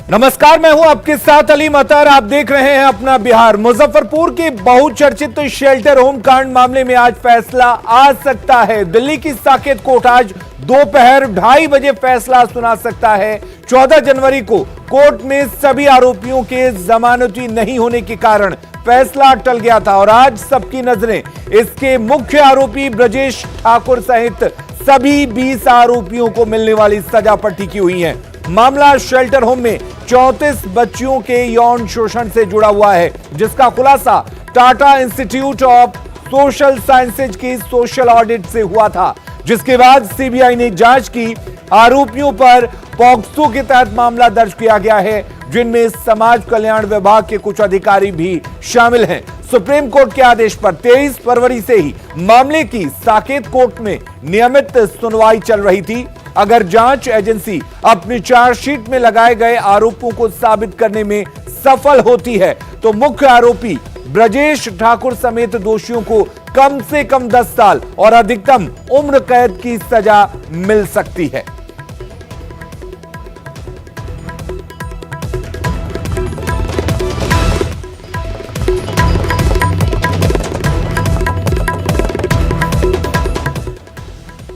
नमस्कार, मैं हूं आपके साथ अली मतर। आप देख रहे हैं अपना बिहार। मुजफ्फरपुर के बहुचर्चित शेल्टर होम कांड मामले में आज फैसला आ सकता है। दिल्ली की साकेत कोर्ट आज दोपहर 2:30 बजे फैसला सुना सकता है। 14 जनवरी को कोर्ट में सभी आरोपियों के जमानती नहीं होने के कारण फैसला टल गया था और आज सबकी नजरें इसके मुख्य आरोपी ब्रजेश ठाकुर सहित सभी 20 आरोपियों को मिलने वाली सजा पर टिकी हुई है। मामला शेल्टर होम में 34 बच्चियों के यौन शोषण से जुड़ा हुआ है, जिसका खुलासा Tata institute of social sciences की सोशल ऑडिट से हुआ था, जिसके बाद सीबीआई ने जांच की। आरोपियों पर पॉक्सो के तहत मामला दर्ज किया गया है, जिनमें समाज कल्याण विभाग के कुछ अधिकारी भी शामिल हैं। सुप्रीम कोर्ट के आदेश पर 23 फरवरी से ही मामले की साकेत कोर्ट में नियमित सुनवाई चल रही थी। अगर जांच एजेंसी अपनी चार्जशीट में लगाए गए आरोपों को साबित करने में सफल होती है तो मुख्य आरोपी ब्रजेश ठाकुर समेत दोषियों को कम से कम 10 साल और अधिकतम उम्र कैद की सजा मिल सकती है।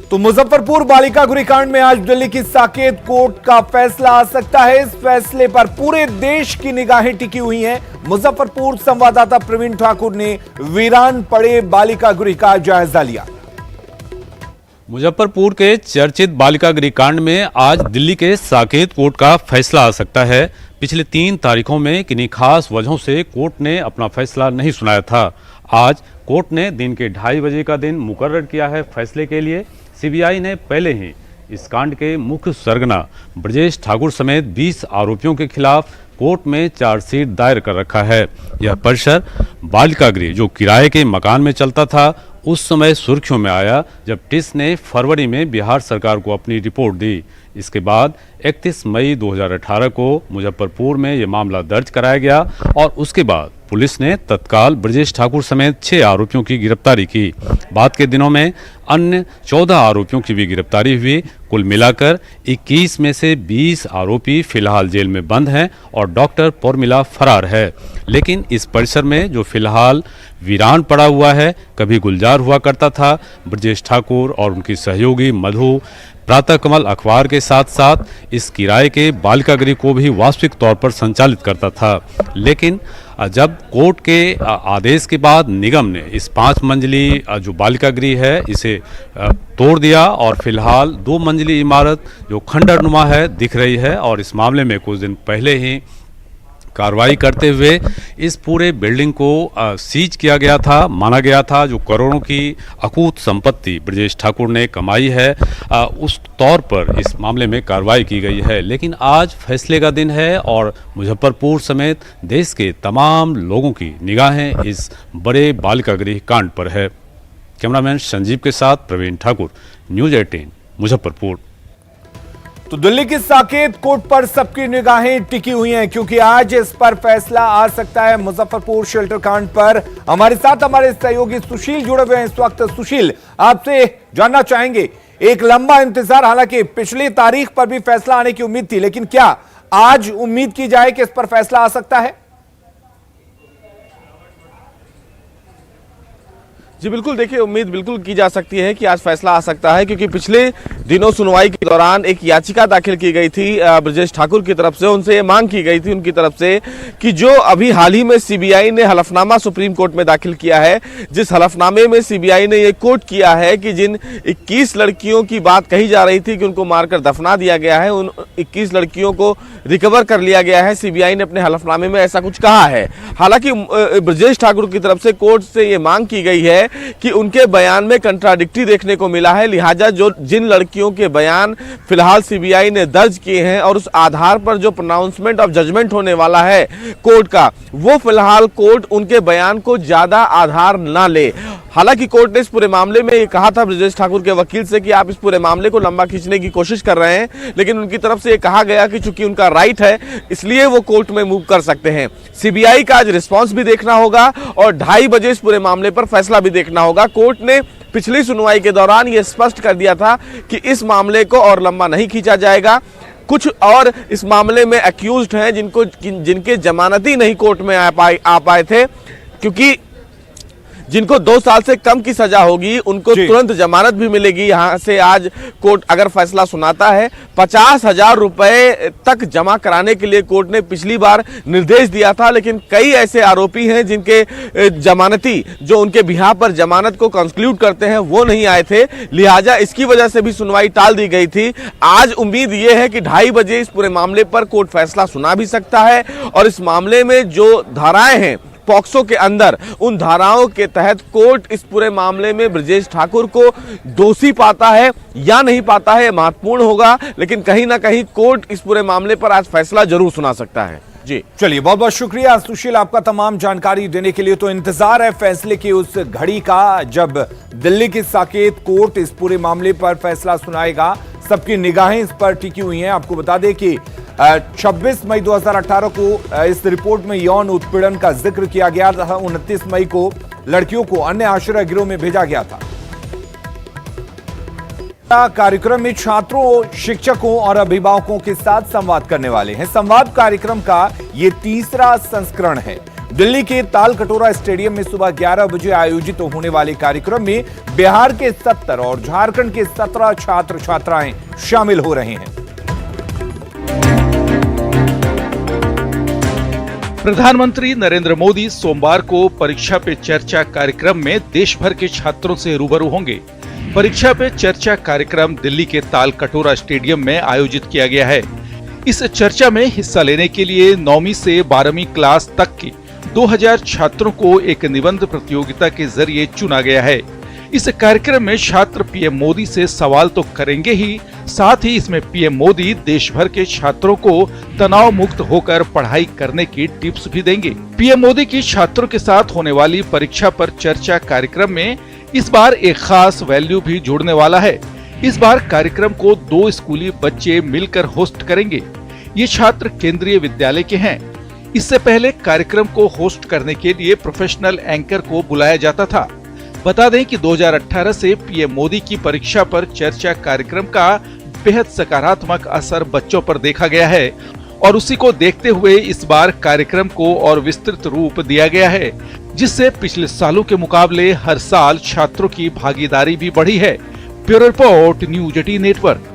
तो मुजफ्फरपुर बालिका गृहकांड में आज दिल्ली की साकेत कोर्ट का फैसला आ सकता है। इस फैसले पर पूरे देश की निगाहें टिकी हुई हैं। मुजफ्फरपुर संवाददाता प्रवीण ठाकुर ने वीरान पड़े बालिका गृह का जायजा लिया। मुजफ्फरपुर के चर्चित बालिका गृह कांड में आज दिल्ली के साकेत कोर्ट का फैसला आ सकता है। पिछले 3 तारीखों में किन्हीं खास वजहों से कोर्ट ने अपना फैसला नहीं सुनाया था। आज कोर्ट ने दिन के 2:30 बजे का दिन मुकर्रर किया है फैसले के लिए। सीबीआई ने पहले ही इस कांड के मुख्य सरगना ब्रजेश ठाकुर समेत 20 आरोपियों के खिलाफ कोर्ट में चार्जशीट दायर कर रखा है। यह परिसर बालिका गृह जो किराए के मकान में चलता था, उस समय सुर्खियों में आया जब टिस ने फरवरी में बिहार सरकार को अपनी रिपोर्ट दी। इसके बाद 31 मई 2018 को मुजफ्फरपुर में यह मामला दर्ज कराया गया और उसके बाद पुलिस ने तत्काल ब्रजेश ठाकुर समेत 6 आरोपियों की गिरफ्तारी की। बाद के दिनों में अन्य 14 आरोपियों की भी गिरफ्तारी हुई। कुल मिलाकर 21 में से 20 आरोपी फिलहाल जेल में बंद हैं और डॉक्टर पौर्मिला फरार है। लेकिन इस परिसर में जो फिलहाल वीरान पड़ा हुआ है, कभी गुलजार हुआ करता था। ब्रजेश ठाकुर और उनकी सहयोगी मधु प्रातः कमल अखबार के साथ साथ इस किराए के बालिका गृह को भी वास्तविक तौर पर संचालित करता था। लेकिन जब कोर्ट के आदेश के बाद निगम ने इस 5 मंजिली जो बालिका गृह है इसे तोड़ दिया और फिलहाल 2 मंजिली इमारत जो खंडरनुमा है दिख रही है और इस मामले में कुछ दिन पहले ही कार्रवाई करते हुए इस पूरे बिल्डिंग को सीज किया गया था। माना गया था जो करोड़ों की अकूत संपत्ति ब्रजेश ठाकुर ने कमाई है उस तौर पर इस मामले में कार्रवाई की गई है। लेकिन आज फैसले का दिन है और मुजफ्फरपुर समेत देश के तमाम लोगों की निगाहें इस बड़े बालिका गृह कांड पर है। कैमरामैन संजीव के साथ प्रवीण ठाकुर, न्यूज़ 18 मुजफ्फरपुर। तो दिल्ली की साकेत कोर्ट पर सबकी निगाहें टिकी हुई हैं, क्योंकि आज इस पर फैसला आ सकता है। मुजफ्फरपुर शेल्टर कांड पर हमारे साथ हमारे सहयोगी सुशील जुड़े हुए हैं इस वक्त। सुशील, आपसे जानना चाहेंगे, एक लंबा इंतजार, हालांकि पिछली तारीख पर भी फैसला आने की उम्मीद थी, लेकिन क्या आज उम्मीद की जाए कि इस पर फैसला आ सकता है? जी बिल्कुल, देखिए उम्मीद बिल्कुल की जा सकती है कि आज फैसला आ सकता है, क्योंकि पिछले दिनों सुनवाई के दौरान एक याचिका दाखिल की गई थी ब्रजेश ठाकुर की तरफ से। उनसे ये मांग की गई थी उनकी तरफ से कि जो अभी हाल ही में सीबीआई ने हलफनामा सुप्रीम कोर्ट में दाखिल किया है, जिस हलफनामे में सीबीआई ने ये कोट किया है कि जिन 21 लड़कियों की बात कही जा रही थी कि उनको मारकर दफना दिया गया है, उन 21 लड़कियों को रिकवर कर लिया गया है। सीबीआई ने अपने हलफनामे में ऐसा कुछ कहा है। हालांकि ब्रजेश ठाकुर की तरफ से कोर्ट से ये मांग की गई है कि उनके बयान में कंट्राडिक्टी देखने को मिला है, लिहाजा जिन लड़कियों के बयान फिलहाल सीबीआई ने दर्ज किए हैं और उस आधार पर जो प्रोनाउंसमेंट ऑफ जजमेंट होने वाला है कोर्ट का, वो फिलहाल कोर्ट उनके बयान को ज्यादा आधार ना ले। हालांकि कोर्ट ने इस पूरे मामले में ये कहा था ब्रजेश ठाकुर के वकील से कि आप इस पूरे मामले को लंबा खींचने की कोशिश कर रहे हैं, लेकिन उनकी तरफ से ये कहा गया कि चूंकि उनका राइट है इसलिए वो कोर्ट में मूव कर सकते हैं। सीबीआई का आज रिस्पांस भी देखना होगा और 2:30 बजे इस पूरे मामले पर फैसला भी देखना होगा। कोर्ट ने पिछली सुनवाई के दौरान यह स्पष्ट कर दिया था कि इस मामले को और लंबा नहीं खींचा जाएगा। कुछ और इस मामले में अक्यूज्ड हैं जिनके जमानती नहीं कोर्ट में आ पाए थे, क्योंकि जिनको 2 साल से कम की सजा होगी उनको तुरंत जमानत भी मिलेगी। यहां से आज कोर्ट अगर फैसला सुनाता है 50,000 रुपए तक जमा कराने के लिए कोर्ट ने पिछली बार निर्देश दिया था, लेकिन कई ऐसे आरोपी हैं जिनके जमानती जो उनके बिहाफ पर जमानत को कंक्लूड करते हैं वो नहीं आए थे, लिहाजा इसकी वजह से भी सुनवाई टाल दी गई थी। आज उम्मीद ये है कि 2:30 बजे इस पूरे मामले पर कोर्ट फैसला सुना भी सकता है और इस मामले में जो धाराएं हैं पॉक्सो के अंदर, उन धाराओं के तहत कोर्ट इस पूरे मामले में ब्रजेश ठाकुर को दोषी पाता है या नहीं पाता है महत्वपूर्ण होगा, लेकिन कहीं ना कहीं कोर्ट इस पूरे मामले पर आज फैसला जरूर सुना सकता है। जी चलिए, बहुत बहुत शुक्रिया सुशील आपका तमाम जानकारी देने के लिए। तो इंतजार है फैसले की उस घड़ी का जब दिल्ली की साकेत कोर्ट इस पूरे मामले पर फैसला सुनाएगा। सबकी निगाहें इस पर टिकी हुई हैं। आपको बता दें कि 26 मई 2018 को इस रिपोर्ट में यौन उत्पीड़न का जिक्र किया गया था। 29 मई को लड़कियों को अन्य आश्रय गृहों में भेजा गया था। कार्यक्रम में छात्रों, शिक्षकों और अभिभावकों के साथ संवाद करने वाले हैं। संवाद कार्यक्रम का ये तीसरा संस्करण है। दिल्ली के ताल कटोरा स्टेडियम में सुबह 11 बजे आयोजित होने वाले कार्यक्रम में बिहार के 70 और झारखंड के 17 छात्र छात्राएं शामिल हो रहे हैं। प्रधानमंत्री नरेंद्र मोदी सोमवार को परीक्षा पे चर्चा कार्यक्रम में देश भर के छात्रों से रूबरू होंगे। परीक्षा पे चर्चा कार्यक्रम दिल्ली के ताल कटोरा स्टेडियम में आयोजित किया गया है। इस चर्चा में हिस्सा लेने के लिए 9वीं से 12वीं क्लास तक के 2000 छात्रों को एक निबंध प्रतियोगिता के जरिए चुना गया है। इस कार्यक्रम में छात्र पीएम मोदी से सवाल तो करेंगे ही, साथ ही इसमें पीएम मोदी देश भर के छात्रों को तनाव मुक्त होकर पढ़ाई करने की टिप्स भी देंगे। पीएम मोदी की छात्रों के साथ होने वाली परीक्षा पर चर्चा कार्यक्रम में इस बार एक खास वैल्यू भी जुड़ने वाला है। इस बार कार्यक्रम को 2 स्कूली बच्चे मिलकर होस्ट करेंगे। ये छात्र केंद्रीय विद्यालय के हैं। इससे पहले कार्यक्रम को होस्ट करने के लिए प्रोफेशनल एंकर को बुलाया जाता था। बता दें कि 2018 से पीएम मोदी की परीक्षा पर चर्चा कार्यक्रम का बेहद सकारात्मक असर बच्चों पर देखा गया है और उसी को देखते हुए इस बार कार्यक्रम को और विस्तृत रूप दिया गया है, जिससे पिछले सालों के मुकाबले हर साल छात्रों की भागीदारी भी बढ़ी है। Bureau report, news 18 network.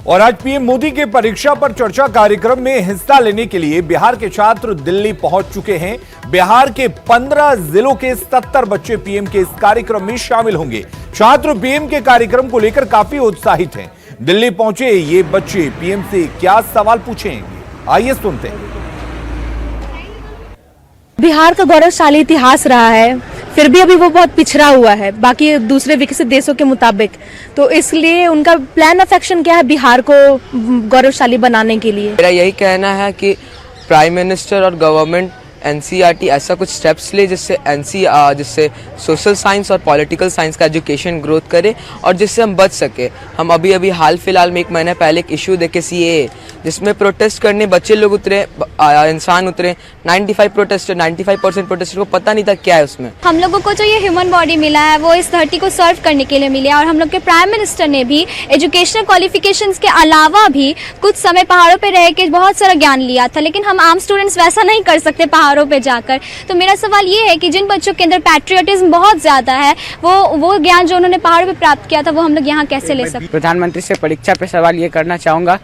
और आज पीएम मोदी के परीक्षा पर चर्चा कार्यक्रम में हिस्सा लेने के लिए बिहार के छात्र दिल्ली पहुंच चुके हैं। बिहार के 15 जिलों के 70 बच्चे पीएम के इस कार्यक्रम में शामिल होंगे। छात्र पीएम के कार्यक्रम को लेकर काफी उत्साहित हैं। दिल्ली पहुंचे ये बच्चे पीएम से क्या सवाल पूछेंगे, आइए सुनते हैं। बिहार का गौरवशाली इतिहास रहा है, फिर भी अभी वो बहुत पिछड़ा हुआ है बाकी दूसरे विकसित देशों के मुताबिक। तो इसलिए उनका प्लान ऑफ एक्शन क्या है बिहार को गौरवशाली बनाने के लिए? मेरा यही कहना है कि प्राइम मिनिस्टर और गवर्नमेंट एनसीईआरटी ऐसा कुछ स्टेप्स ले जिससे सोशल साइंस और पॉलिटिकल साइंस का एजुकेशन ग्रोथ करे और जिससे हम बच सके। हम अभी हाल फिलहाल में 1 महीने पहले एक इशू देखे CAA, जिसमें प्रोटेस्ट करने बच्चे लोग उतरे, इंसान उतरे। 95% प्रोटेस्टर को पता नहीं था क्या है उसमें। हम लोगों को जो ये ह्यूमन बॉडी मिला है वो इस धरती को सर्व करने के लिए मिला और हम लोग के प्राइम मिनिस्टर ने भी एजुकेशनल क्वालिफिकेशंस के अलावा भी कुछ समय पहाड़ों पे रह के बहुत सारा ज्ञान लिया था, लेकिन हम आम स्टूडेंट्स वैसा नहीं कर सकते पहाड़ों पे जाकर। तो मेरा सवाल ये है कि जिन बच्चों के अंदर पैट्रियटिज्म बहुत ज्यादा है, वो ज्ञान जो उन्होंने पहाड़ों पे प्राप्त किया था वो हम लोग यहाँ कैसे ले सकते? प्रधानमंत्री से परीक्षा पे सवाल ये करना चाहूँगा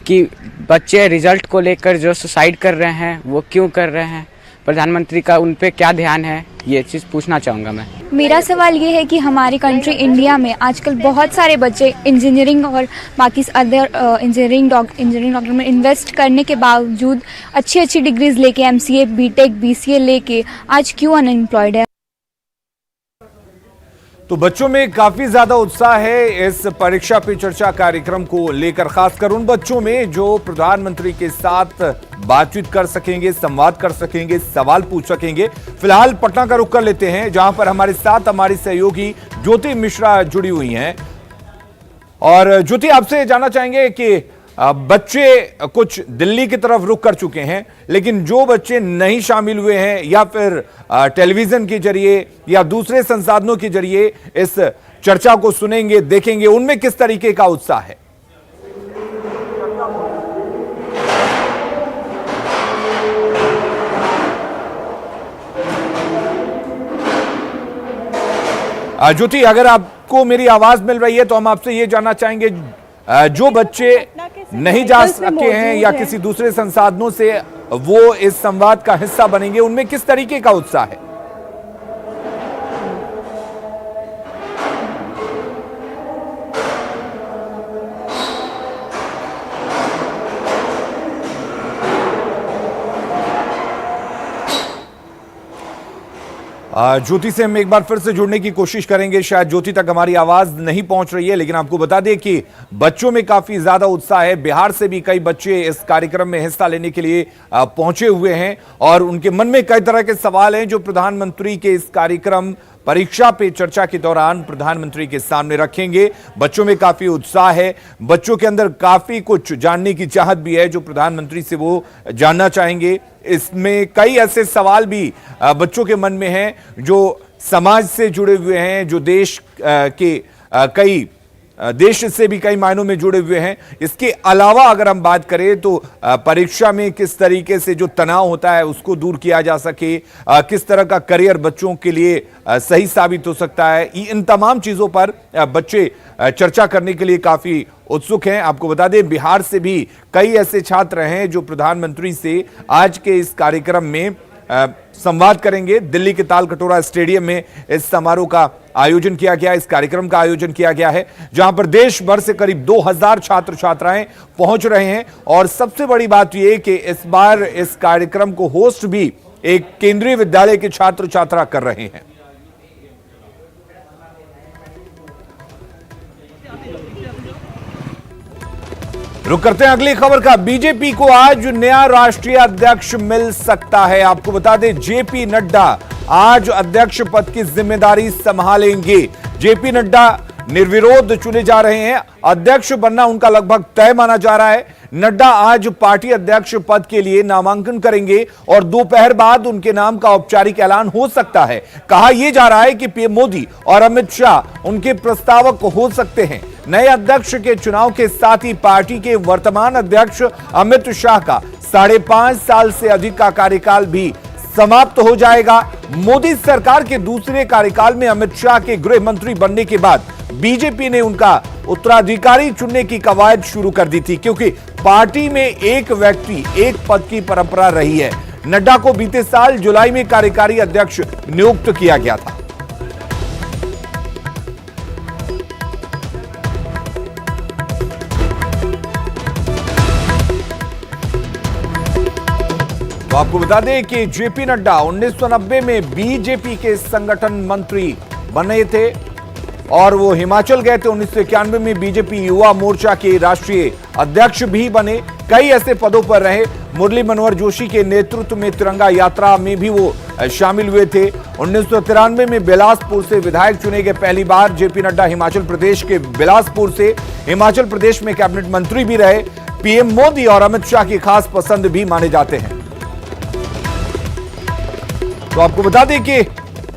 कि बच्चे रिजल्ट को लेकर जो सुसाइड कर रहे हैं वो क्यों कर रहे हैं, प्रधानमंत्री का उन पे क्या ध्यान है, ये चीज़ पूछना चाहूँगा मैं। मेरा सवाल ये है कि हमारी कंट्री इंडिया में आजकल बहुत सारे बच्चे इंजीनियरिंग और बाकी अदर इंजीनियरिंग डॉक्टर में इन्वेस्ट करने के बावजूद अच्छी डिग्रीज लेके MCA, BTech, BCA लेके आज क्यों अनएम्प्लॉयड है? तो बच्चों में काफी ज्यादा उत्साह है इस परीक्षा पे चर्चा कार्यक्रम को लेकर, खासकर उन बच्चों में जो प्रधानमंत्री के साथ बातचीत कर सकेंगे, संवाद कर सकेंगे, सवाल पूछ सकेंगे। फिलहाल पटना का रुख कर लेते हैं जहां पर हमारे साथ हमारी सहयोगी ज्योति मिश्रा जुड़ी हुई हैं। और ज्योति, आपसे जानना चाहेंगे कि बच्चे कुछ दिल्ली की तरफ रुख कर चुके हैं, लेकिन जो बच्चे नहीं शामिल हुए हैं या फिर टेलीविजन के जरिए या दूसरे संसाधनों के जरिए इस चर्चा को सुनेंगे, देखेंगे उनमें किस तरीके का उत्साह है। ज्योति, अगर आपको मेरी आवाज मिल रही है तो हम आपसे ये जानना चाहेंगे, जो बच्चे नहीं जा सके हैं या किसी दूसरे संसाधनों से वो इस संवाद का हिस्सा बनेंगे, उनमें किस तरीके का उत्साह है? ज्योति से हम एक बार फिर से जुड़ने की कोशिश करेंगे। शायद ज्योति तक हमारी आवाज नहीं पहुंच रही है, लेकिन आपको बता दें कि बच्चों में काफी ज्यादा उत्साह है। बिहार से भी कई बच्चे इस कार्यक्रम में हिस्सा लेने के लिए पहुंचे हुए हैं और उनके मन में कई तरह के सवाल हैं जो प्रधानमंत्री के इस कार्यक्रम परीक्षा पे चर्चा के दौरान प्रधानमंत्री के सामने रखेंगे। बच्चों में काफी उत्साह है, बच्चों के अंदर काफी कुछ जानने की चाहत भी है जो प्रधानमंत्री से वो जानना चाहेंगे। इसमें कई ऐसे सवाल भी बच्चों के मन में हैं जो समाज से जुड़े हुए हैं, जो देश के कई देश से भी कई मायनों में जुड़े हुए हैं। इसके अलावा अगर हम बात करें तो परीक्षा में किस तरीके से जो तनाव होता है उसको दूर किया जा सके, किस तरह का करियर बच्चों के लिए सही साबित हो सकता है, इन तमाम चीजों पर बच्चे चर्चा करने के लिए काफी उत्सुक हैं। आपको बता दें बिहार से भी कई ऐसे छात्र हैं जो प्रधानमंत्री से आज के इस कार्यक्रम में संवाद करेंगे। दिल्ली के ताल कटोरा स्टेडियम में इस समारोह का आयोजन किया गया, इस कार्यक्रम का आयोजन किया गया है जहां पर देश भर से करीब 2000 छात्र छात्राएं पहुंच रहे हैं। और सबसे बड़ी बात यह कि इस बार इस कार्यक्रम को होस्ट भी एक केंद्रीय विद्यालय के छात्र छात्रा कर रहे हैं। रुक करते हैं अगली खबर का। बीजेपी को आज नया राष्ट्रीय अध्यक्ष मिल सकता है। आपको बता दें जेपी नड्डा आज अध्यक्ष पद की जिम्मेदारी संभालेंगे। जेपी नड्डा निर्विरोध चुने जा रहे हैं, अध्यक्ष बनना उनका लगभग तय माना जा रहा है। नड्डा आज पार्टी अध्यक्ष पद के लिए नामांकन करेंगे और दोपहर बाद उनके नाम का औपचारिक ऐलान हो सकता है। कहा यह जा रहा है कि पीएम मोदी और अमित शाह उनके प्रस्तावक हो सकते हैं। नए अध्यक्ष के चुनाव के साथ ही पार्टी के वर्तमान अध्यक्ष अमित शाह का 5.5 साल से अधिक का कार्यकाल भी समाप्त हो जाएगा। मोदी सरकार के दूसरे कार्यकाल में अमित शाह के गृह मंत्री बनने के बाद बीजेपी ने उनका उत्तराधिकारी चुनने की कवायद शुरू कर दी थी, क्योंकि पार्टी में एक व्यक्ति एक पद की परंपरा रही है। नड्डा को बीते साल जुलाई में कार्यकारी अध्यक्ष नियुक्त किया गया था। तो आपको बता दें कि जेपी नड्डा 1990 में बीजेपी के संगठन मंत्री बने थे और वो हिमाचल गए थे। 1991 में बीजेपी युवा मोर्चा के राष्ट्रीय अध्यक्ष भी बने। कई ऐसे पदों पर रहे। मुरली मनोहर जोशी के नेतृत्व में तिरंगा यात्रा में भी वो शामिल हुए थे। 1993 में बिलासपुर से विधायक चुने गए। पहली बार जेपी नड्डा हिमाचल प्रदेश के बिलासपुर से हिमाचल प्रदेश में कैबिनेट मंत्री भी रहे। पीएम मोदी और अमित शाह की खास पसंद भी माने जाते हैं। तो आपको बता दें कि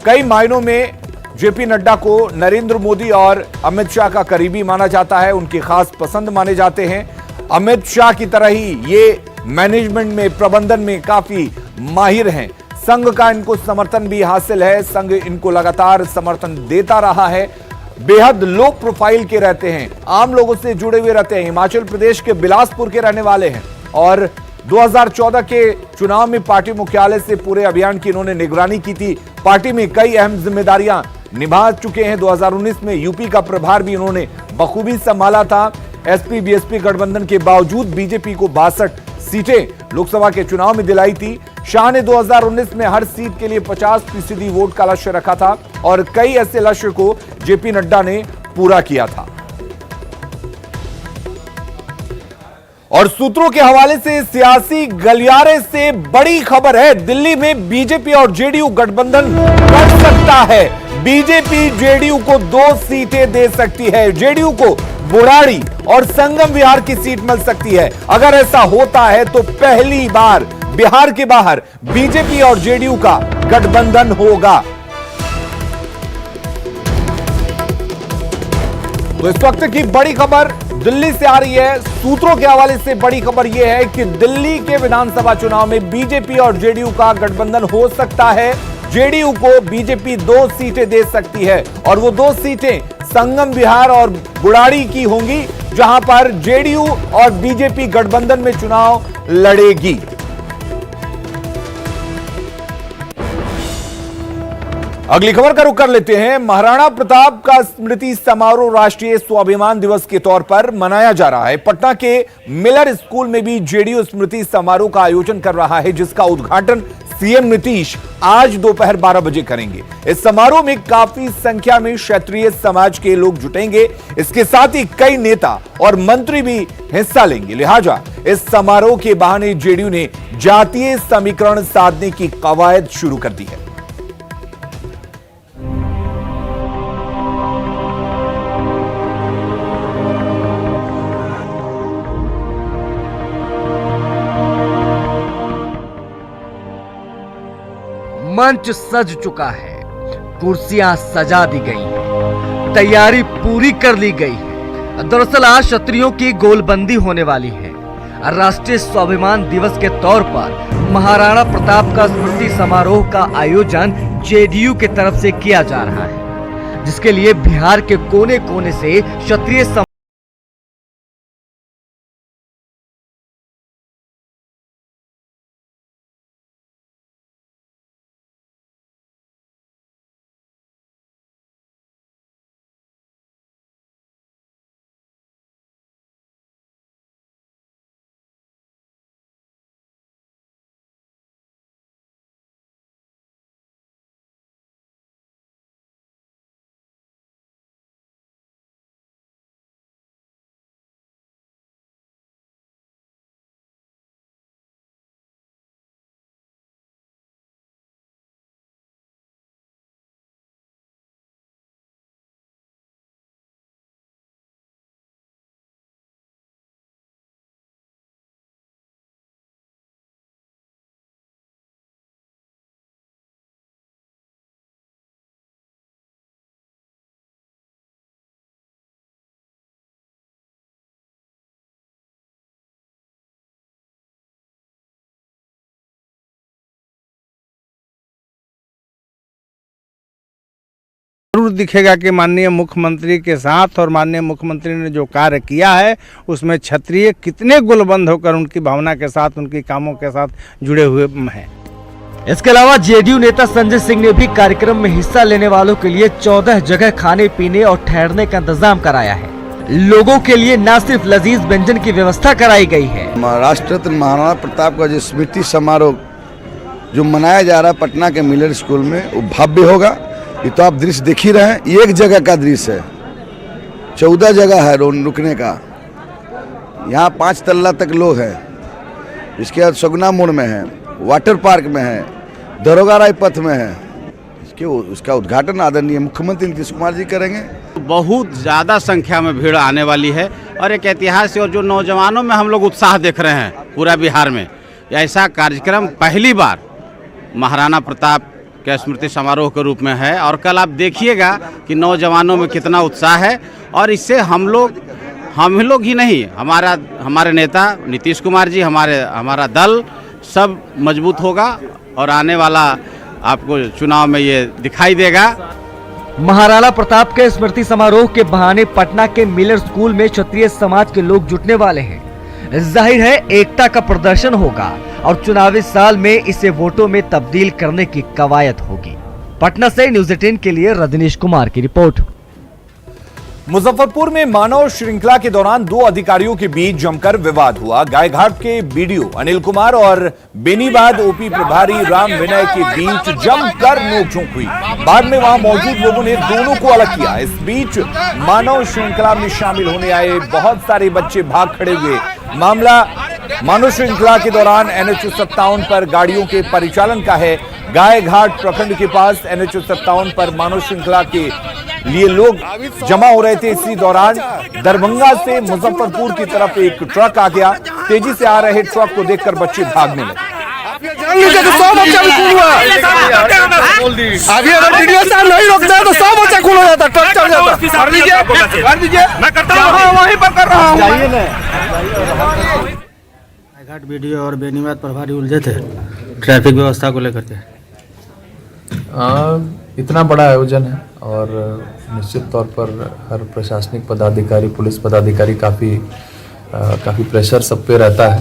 कई मायनों में जेपी नड्डा को नरेंद्र मोदी और अमित शाह का करीबी माना जाता है, उनकी खास पसंद माने जाते हैं। अमित शाह की तरह ही ये मैनेजमेंट में, प्रबंधन में काफी माहिर हैं। संघ का इनको समर्थन भी हासिल है, संघ इनको लगातार समर्थन देता रहा है। बेहद लो प्रोफाइल के रहते हैं, आम लोगों से जुड़े हुए रहते हैं। हिमाचल प्रदेश के बिलासपुर के रहने वाले हैं और 2014 के चुनाव में पार्टी मुख्यालय से पूरे अभियान की इन्होंने निगरानी की थी। पार्टी में कई अहम जिम्मेदारियां निभा चुके हैं। 2019 में यूपी का प्रभार भी इन्होंने बखूबी संभाला था। एसपी बीएसपी गठबंधन के बावजूद बीजेपी को 62 सीटें लोकसभा के चुनाव में दिलाई थी। शाह ने 2019 में हर सीट के लिए 50% वोट का लक्ष्य रखा था और कई ऐसे लक्ष्य को जेपी नड्डा ने पूरा किया था। और सूत्रों के हवाले से सियासी गलियारे से बड़ी खबर है, दिल्ली में बीजेपी और जेडीयू गठबंधन कर सकता है। बीजेपी जेडीयू को 2 सीटें दे सकती है। जेडीयू को बुराड़ी और संगम विहार की सीट मिल सकती है। अगर ऐसा होता है तो पहली बार बिहार के बाहर बीजेपी और जेडीयू का गठबंधन होगा। तो इस वक्त की बड़ी खबर दिल्ली से आ रही है। सूत्रों के हवाले से बड़ी खबर यह है कि दिल्ली के विधानसभा चुनाव में बीजेपी और जेडीयू का गठबंधन हो सकता है। जेडीयू को बीजेपी 2 सीटें दे सकती है और वो 2 सीटें संगम विहार और बुराड़ी की होंगी, जहां पर जेडीयू और बीजेपी गठबंधन में चुनाव लड़ेगी। अगली खबर का रुख कर लेते हैं। महाराणा प्रताप का स्मृति समारोह राष्ट्रीय स्वाभिमान दिवस के तौर पर मनाया जा रहा है। पटना के मिलर स्कूल में भी जेडीयू स्मृति समारोह का आयोजन कर रहा है, जिसका उद्घाटन सीएम नीतीश आज दोपहर 12 बजे करेंगे। इस समारोह में काफी संख्या में क्षत्रिय समाज के लोग जुटेंगे। इसके साथ ही कई नेता और मंत्री भी हिस्सा लेंगे। लिहाजा इस समारोह के बहाने जेडीयू ने जातीय समीकरण साधने की कवायद शुरू कर दी है। मंच सज चुका है, कुर्सियां सजा दी गई हैं, तैयारी पूरी कर ली गई है। दरअसल आज क्षत्रियों की गोलबंदी होने वाली है। राष्ट्रीय स्वाभिमान दिवस के तौर पर महाराणा प्रताप का स्मृति समारोह का आयोजन जेडीयू की तरफ से किया जा रहा है, जिसके लिए बिहार के कोने कोने से क्षत्रिय जरूर दिखेगा कि माननीय मुख्यमंत्री के साथ और माननीय मुख्यमंत्री ने जो कार्य किया है उसमें क्षत्रिय कितने गुलबंद होकर उनकी भावना के साथ, उनकी कामों के साथ जुड़े हुए हैं। इसके अलावा जेडीयू नेता संजय सिंह ने भी कार्यक्रम में हिस्सा लेने वालों के लिए 14 जगह खाने पीने और ठहरने का इंतजाम कराया है। लोगों के लिए न सिर्फ लजीज व्यंजन की व्यवस्था कराई गई है। राष्ट्ररत्न महाराणा प्रताप का जो स्मृति समारोह जो मनाया जा रहा है पटना के मिलर स्कूल में, वो भव्य होगा। ये तो आप दृश्य देख ही रहे हैं, एक जगह का दृश्य है, 14 जगह है रुकने का। यहाँ 5 तल्ला तक लोग हैं। इसके बाद सगुना मोड़ में है, वाटर पार्क में है, दरोगा राय पथ में है। उसका उद्घाटन आदरणीय मुख्यमंत्री नीतीश कुमार जी करेंगे। बहुत ज़्यादा संख्या में भीड़ आने वाली है और एक ऐतिहासिक और जो नौजवानों में हम लोग उत्साह देख रहे हैं पूरा बिहार में, ऐसा कार्यक्रम पहली बार महाराणा प्रताप के स्मृति समारोह के रूप में है। और कल आप देखिएगा कि नौजवानों में कितना उत्साह है और इससे हम लोग ही नहीं, हमारे नेता नीतीश कुमार जी, हमारा दल सब मजबूत होगा और आने वाला आपको चुनाव में ये दिखाई देगा। महाराणा प्रताप के स्मृति समारोह के बहाने पटना के मिलर स्कूल में क्षत्रिय समाज के लोग जुटने वाले हैं। जाहिर है एकता का प्रदर्शन होगा और चुनावी साल में इसे वोटों में तब्दील करने की कवायद होगी। पटना से न्यूज़ 18 के लिए रजनीश कुमार की रिपोर्ट। मुजफ्फरपुर में मानव श्रृंखला के दौरान 2 अधिकारियों के बीच जमकर विवाद हुआ। गायघाट के बीडीओ अनिल कुमार और बेनीबाद ओपी प्रभारी राम विनय के बीच जमकर नोकझोंक हुई। बाद में वहां मौजूद लोगों ने दोनों को अलग किया। इस बीच मानव श्रृंखला में शामिल होने आए बहुत सारे बच्चे भाग खड़े हुए। मामला मानव श्रृंखला के दौरान NH57 पर गाड़ियों के परिचालन का है। गायघाट प्रखंड के पास NH57 पर मानव श्रृंखला के लिए लोग जमा हो रहे थे। इसी दौरान दरभंगा से मुजफ्फरपुर की तरफ एक ट्रक आ गया। तेजी से आ रहे ट्रक को देखकर बच्चे भागने लगे। मान लीजिए कि 100 बच्चा भी खून हुआ। अभी अगर वीडियो साहब नहीं रोकता है तो 100 बच्चा खून हो जाता, ट्रक चल जाता। कर दीजिए, मैं करता हूँ, वहीं पर कर रहा हूँ। घाट वीडियो और बेनियाद प्रभारी उलझे थे ट्रैफिक व्यवस्था को लेकर के। इतना बड़ा आयोजन है और निश्चित तौर पर हर प्रशासनिक पदाधिकारी, पुलिस पदाधिकारी काफ़ी प्रेशर सब पे रहता है।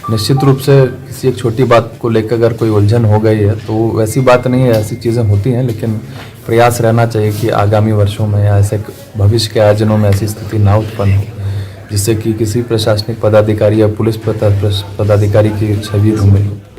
निश्चित रूप से किसी एक छोटी बात को लेकर अगर कोई उलझन हो गई है तो वैसी बात नहीं है, ऐसी चीज़ें होती हैं, लेकिन प्रयास रहना चाहिए कि आगामी वर्षों में या ऐसे भविष्य के आयोजनों में ऐसी स्थिति ना उत्पन्न हो जिससे कि किसी प्रशासनिक पदाधिकारी या पुलिस पदाधिकारी की छवि धूमिल हो।